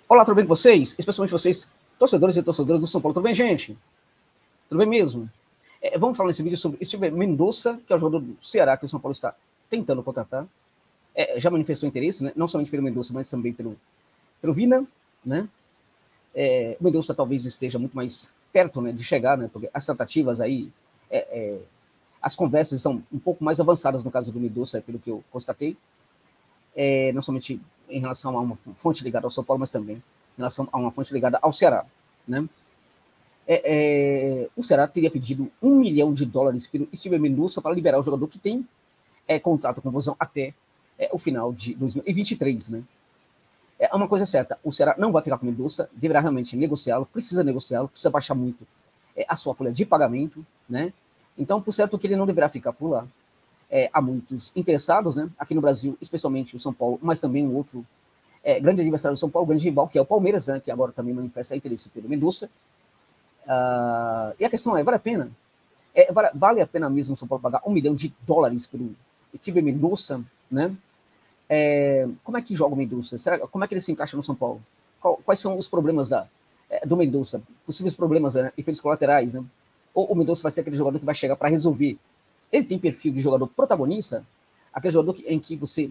Olá, tudo bem com vocês? Especialmente vocês, torcedores e torcedoras do São Paulo. Tudo bem, gente? Tudo bem mesmo? Vamos falar nesse vídeo sobre Steven Mendonça, que é o jogador do Ceará, que o São Paulo está tentando contratar. Já manifestou interesse, né? Não somente pelo Mendonça, mas também pelo Vina, né? O Mendonça talvez esteja muito mais perto, né, de chegar, né? Porque as tratativas aí, as conversas estão um pouco mais avançadas no caso do Mendonça, pelo que eu constatei. Não somente em relação a uma fonte ligada ao São Paulo, mas também em relação a uma fonte ligada ao Ceará, né? O Ceará teria pedido $1 milhão pelo Steven Mendonça para liberar o jogador que tem contrato com Vozão até o final de 2023, né? É uma coisa certa, o Ceará não vai ficar com o Mendonça, deverá realmente negociá-lo, precisa baixar muito a sua folha de pagamento, né? Então, por certo que ele não deverá ficar por lá. Há muitos interessados, né? Aqui no Brasil, especialmente o São Paulo, mas também um outro grande adversário do São Paulo, grande rival, que é o Palmeiras, né? Que agora também manifesta interesse pelo Mendonça. E a questão é, vale a pena? Vale a pena mesmo o São Paulo pagar $1 milhão pelo Steven Mendonça, né? Como é que joga o Mendonça? Como é que ele se encaixa no São Paulo? Quais são os problemas do Mendonça? Possíveis problemas, né? Efeitos colaterais, né? Ou o Mendonça vai ser aquele jogador que vai chegar para resolver? Ele tem perfil de jogador protagonista, aquele jogador em que você,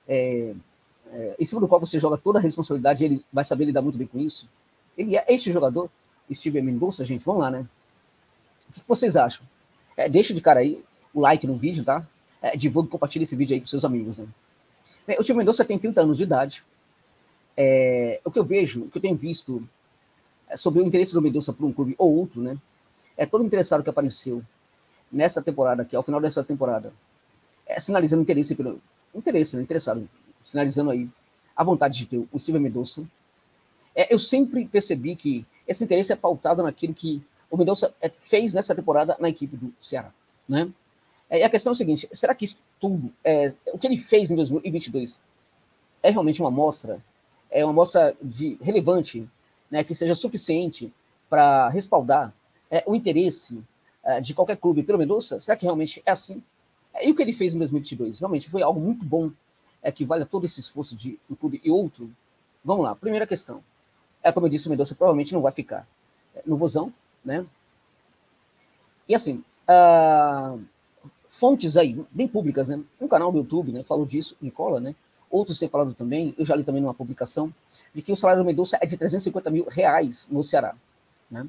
em cima do qual você joga toda a responsabilidade, ele vai saber lidar muito bem com isso. Ele é este jogador, Steven Mendonça, gente, vamos lá, né? O que vocês acham? Deixa de cara aí o like no vídeo, tá? Divulgue e compartilhe esse vídeo aí com seus amigos, né? O Steven Mendonça tem 30 anos de idade. O que eu vejo, o que eu tenho visto sobre o interesse do Mendonça por um clube ou outro, né? Todo interessado que apareceu nessa temporada, que ao final dessa temporada, sinalizando interesse pelo... Interesse, né? Interessado, sinalizando aí a vontade de ter o Steven Mendonça. Eu sempre percebi que esse interesse é pautado naquilo que o Mendonça fez nessa temporada na equipe do Ceará, né? E a questão é o seguinte, será que isso tudo, o que ele fez em 2022 é realmente uma amostra relevante, né, que seja suficiente para respaldar o interesse de qualquer clube pelo Mendonça? Será que realmente é assim? E o que ele fez em 2022 realmente foi algo muito bom, que vale todo esse esforço de um clube e outro? Vamos lá, primeira questão. Como eu disse, o Mendonça provavelmente não vai ficar no Vozão, né? E assim, fontes aí, bem públicas, né? Um canal do YouTube, né, falou disso, Nicola, né? Outros têm falado também, eu já li também numa publicação, de que o salário do Mendonça é de R$350 mil no Ceará, né?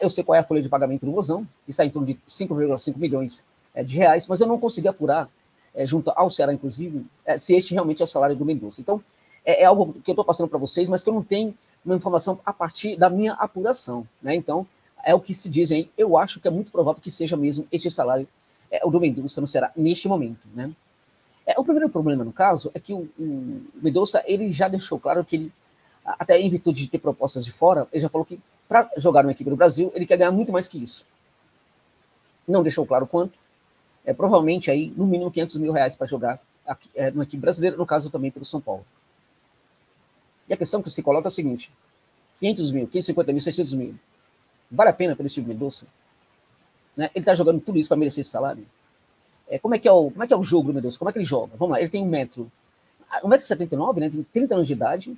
Eu sei qual é a folha de pagamento do Vozão, que está em torno de 5,5 milhões de reais, mas eu não consegui apurar, junto ao Ceará, inclusive, se este realmente é o salário do Mendonça. Então, é algo que eu estou passando para vocês, mas que eu não tenho uma informação a partir da minha apuração, né? Então, é o que se diz aí, eu acho que é muito provável que seja mesmo este salário, o do Mendonça não será neste momento, né? O primeiro problema, no caso, é que o Mendonça, ele já deixou claro que ele, até em virtude de ter propostas de fora, ele já falou que para jogar numa equipe do Brasil, ele quer ganhar muito mais que isso. Não deixou claro quanto, provavelmente aí, no mínimo R$500 mil para jogar aqui, numa equipe brasileira, no caso também pelo São Paulo. E a questão que se coloca é a seguinte, 500 mil, 550 mil, 600 mil, vale a pena pelo Steven Mendonça? Né? Ele está jogando tudo isso para merecer esse salário? Como é que é o jogo do Mendonça? Como é que ele joga? Vamos lá, ele tem 1,79 m, né? Tem 30 anos de idade,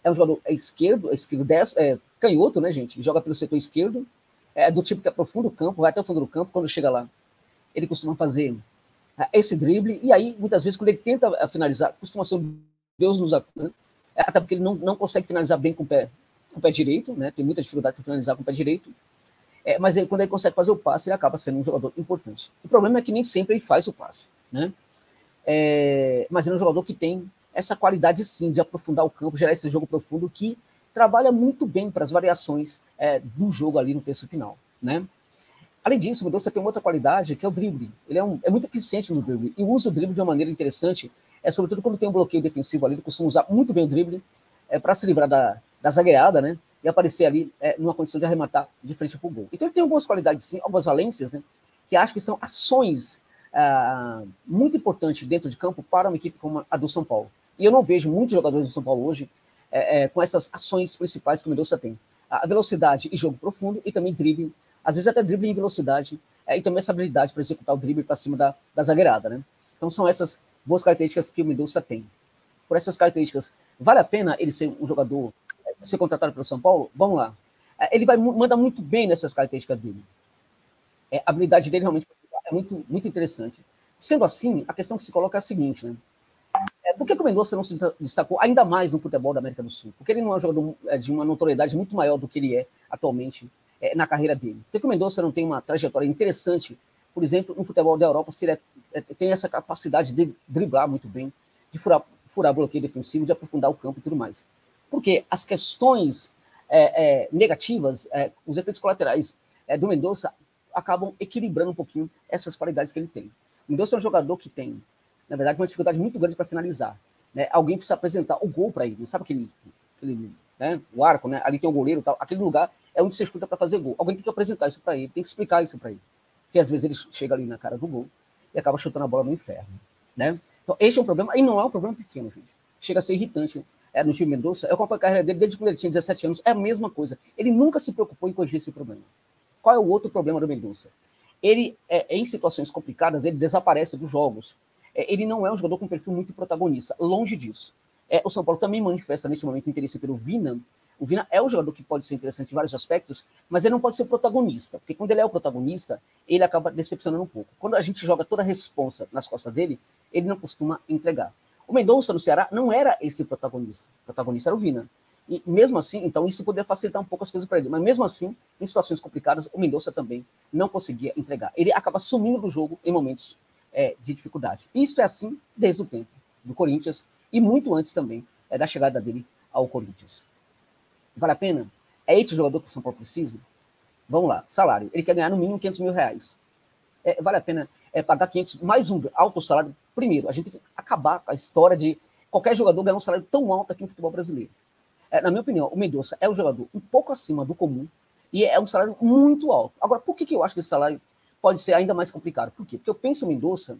é um jogador esquerdo 10, canhoto, né, gente? Joga pelo setor esquerdo, do tipo que aprofunda o campo, vai até o fundo do campo, quando chega lá, ele costuma fazer esse drible, e aí, muitas vezes, quando ele tenta finalizar, costuma ser um Deus nos acuda, né? Até porque ele não consegue finalizar bem com o pé direito, né? Tem muita dificuldade para finalizar com o pé direito, mas quando ele consegue fazer o passe, ele acaba sendo um jogador importante. O problema é que nem sempre ele faz o passe, né? Mas ele é um jogador que tem essa qualidade, sim, de aprofundar o campo, gerar esse jogo profundo, que trabalha muito bem para as variações do jogo ali no terço final, né? Além disso, o Mendonça tem uma outra qualidade, que é o drible. Ele é muito eficiente no drible, e usa o drible de uma maneira interessante, sobretudo quando tem um bloqueio defensivo ali, ele costuma usar muito bem o drible para se livrar da zagueirada, né? E aparecer ali numa condição de arrematar de frente para o gol. Então ele tem algumas qualidades, sim, algumas valências, né? Que acho que são ações muito importantes dentro de campo para uma equipe como a do São Paulo. E eu não vejo muitos jogadores do São Paulo hoje com essas ações principais que o Mendonça tem. A velocidade e jogo profundo, e também drible, às vezes até drible em velocidade, e também essa habilidade para executar o drible para cima da zagueirada, né? Então são essas boas características que o Mendonça tem. Por essas características, Vale a pena ele ser um jogador, ser contratado pelo São Paulo? Vamos lá. Ele manda muito bem nessas características dele. A habilidade dele realmente é muito, muito interessante. Sendo assim, a questão que se coloca é a seguinte, né? Por que o Mendonça não se destacou ainda mais no futebol da América do Sul? Porque ele não é um jogador de uma notoriedade muito maior do que ele é atualmente na carreira dele. Por que o Mendonça não tem uma trajetória interessante, por exemplo, no futebol da Europa, se ele tem essa capacidade de driblar muito bem, de furar bloqueio defensivo, de aprofundar o campo e tudo mais? Porque as questões negativas, os efeitos colaterais do Mendonça acabam equilibrando um pouquinho essas qualidades que ele tem. O Mendonça é um jogador que tem, na verdade, uma dificuldade muito grande para finalizar. Né? Alguém precisa apresentar o gol para ele. Sabe aquele né? O arco, né? Ali tem o goleiro e tal. Aquele lugar é onde você escuta para fazer gol. Alguém tem que apresentar isso para ele, tem que explicar isso para ele. Porque às vezes ele chega ali na cara do gol e acaba chutando a bola no inferno. Né? Então, esse é um problema, e não é um problema pequeno, gente. Chega a ser irritante. No time Mendonça, eu acompanho a carreira dele desde quando ele tinha 17 anos, é a mesma coisa. Ele nunca se preocupou em corrigir esse problema. Qual é o outro problema do Mendonça? Ele, em situações complicadas, ele desaparece dos jogos. Ele não é um jogador com perfil muito protagonista, longe disso. O São Paulo também manifesta neste momento interesse pelo Vina. O Vina é um jogador que pode ser interessante em vários aspectos, mas ele não pode ser protagonista, porque quando ele é o protagonista, ele acaba decepcionando um pouco. Quando a gente joga toda a responsa nas costas dele, ele não costuma entregar. O Mendonça no Ceará não era esse protagonista. O protagonista era o Vina. E mesmo assim, então isso poderia facilitar um pouco as coisas para ele. Mas mesmo assim, em situações complicadas, o Mendonça também não conseguia entregar. Ele acaba sumindo do jogo em momentos de dificuldade. E isso é assim desde o tempo do Corinthians e muito antes também da chegada dele ao Corinthians. Vale a pena? É esse o jogador que o São Paulo precisa? Vamos lá, salário. Ele quer ganhar no mínimo R$500 mil. Vale a pena pagar 500, mais um alto salário? Primeiro, a gente tem que acabar com a história de qualquer jogador ganhar um salário tão alto aqui no futebol brasileiro. Na minha opinião, o Mendonça é um jogador um pouco acima do comum e é um salário muito alto. Agora, por que eu acho que esse salário pode ser ainda mais complicado? Por quê? Porque eu penso o Mendonça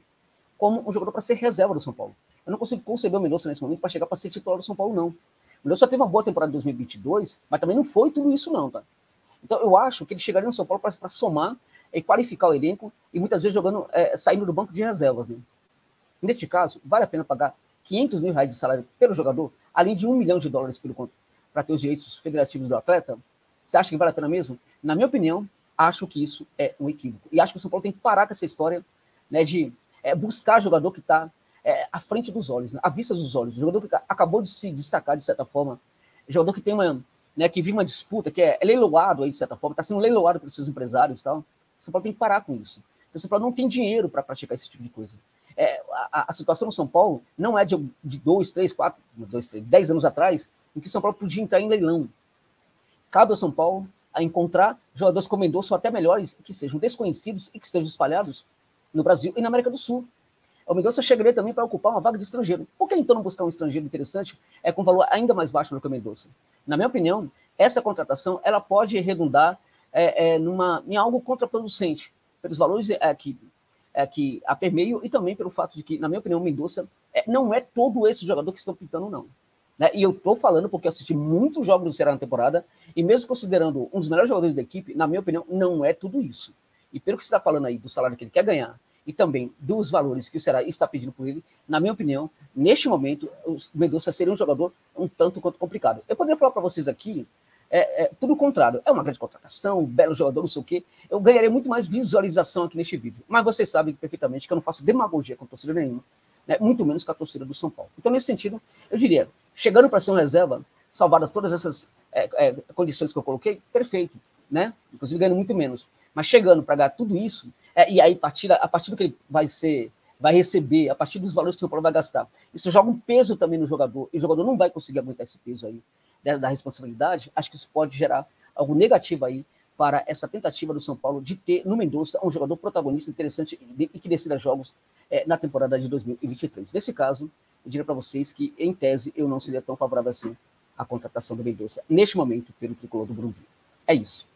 como um jogador para ser reserva do São Paulo. Eu não consigo conceber o Mendonça nesse momento para chegar para ser titular do São Paulo, não. O Mendonça teve uma boa temporada em 2022, mas também não foi tudo isso, não, tá? Então, eu acho que ele chegaria no São Paulo para somar e qualificar o elenco e muitas vezes saindo do banco de reservas, né? Neste caso, vale a pena pagar R$500 mil de salário pelo jogador, além de $1 milhão para ter os direitos federativos do atleta? Você acha que vale a pena mesmo? Na minha opinião, acho que isso é um equívoco. E acho que o São Paulo tem que parar com essa história, né, de buscar jogador que está à frente dos olhos, né, à vista dos olhos. O jogador que acabou de se destacar, de certa forma, jogador que tem que vive uma disputa, que é leiloado aí, de certa forma, está sendo leiloado pelos seus empresários e tal. O São Paulo tem que parar com isso. Porque o São Paulo não tem dinheiro para praticar esse tipo de coisa. A situação no São Paulo não é de 2, 3, 4, 10 anos atrás, em que o São Paulo podia entrar em leilão. Cabe ao São Paulo a encontrar jogadores como Mendonça, ou até melhores, que sejam desconhecidos e que estejam espalhados no Brasil e na América do Sul. O Mendonça chegaria também para ocupar uma vaga de estrangeiro. Por que então não buscar um estrangeiro interessante com valor ainda mais baixo do que o Mendonça? Na minha opinião, essa contratação ela pode redundar em algo contraproducente, pelos valores que a permeio e também pelo fato de que, na minha opinião, o Mendonça não é todo esse jogador que estão pintando, não. Né? E eu estou falando porque eu assisti muitos jogos do Ceará na temporada e mesmo considerando um dos melhores jogadores da equipe, na minha opinião, não é tudo isso. E pelo que você está falando aí do salário que ele quer ganhar e também dos valores que o Ceará está pedindo por ele, na minha opinião, neste momento, o Mendonça seria um jogador um tanto quanto complicado. Eu poderia falar para vocês aqui tudo o contrário. É uma grande contratação, um belo jogador, não sei o quê. Eu ganharia muito mais visualização aqui neste vídeo. Mas vocês sabem perfeitamente que eu não faço demagogia com torcida nenhuma, né? Muito menos com a torcida do São Paulo. Então, nesse sentido, eu diria, chegando para ser uma reserva, salvadas todas essas condições que eu coloquei, perfeito, né? Inclusive ganhando muito menos. Mas chegando para ganhar tudo isso, e aí a partir do que ele vai receber, a partir dos valores que o São Paulo vai gastar, isso joga um peso também no jogador, e o jogador não vai conseguir aguentar esse peso aí da responsabilidade. Acho que isso pode gerar algo negativo aí para essa tentativa do São Paulo de ter no Mendonça um jogador protagonista interessante e que decida jogos na temporada de 2023. Nesse caso, eu diria para vocês que, em tese, eu não seria tão favorável assim à contratação do Mendonça, neste momento, pelo tricolor do Morumbi. É isso.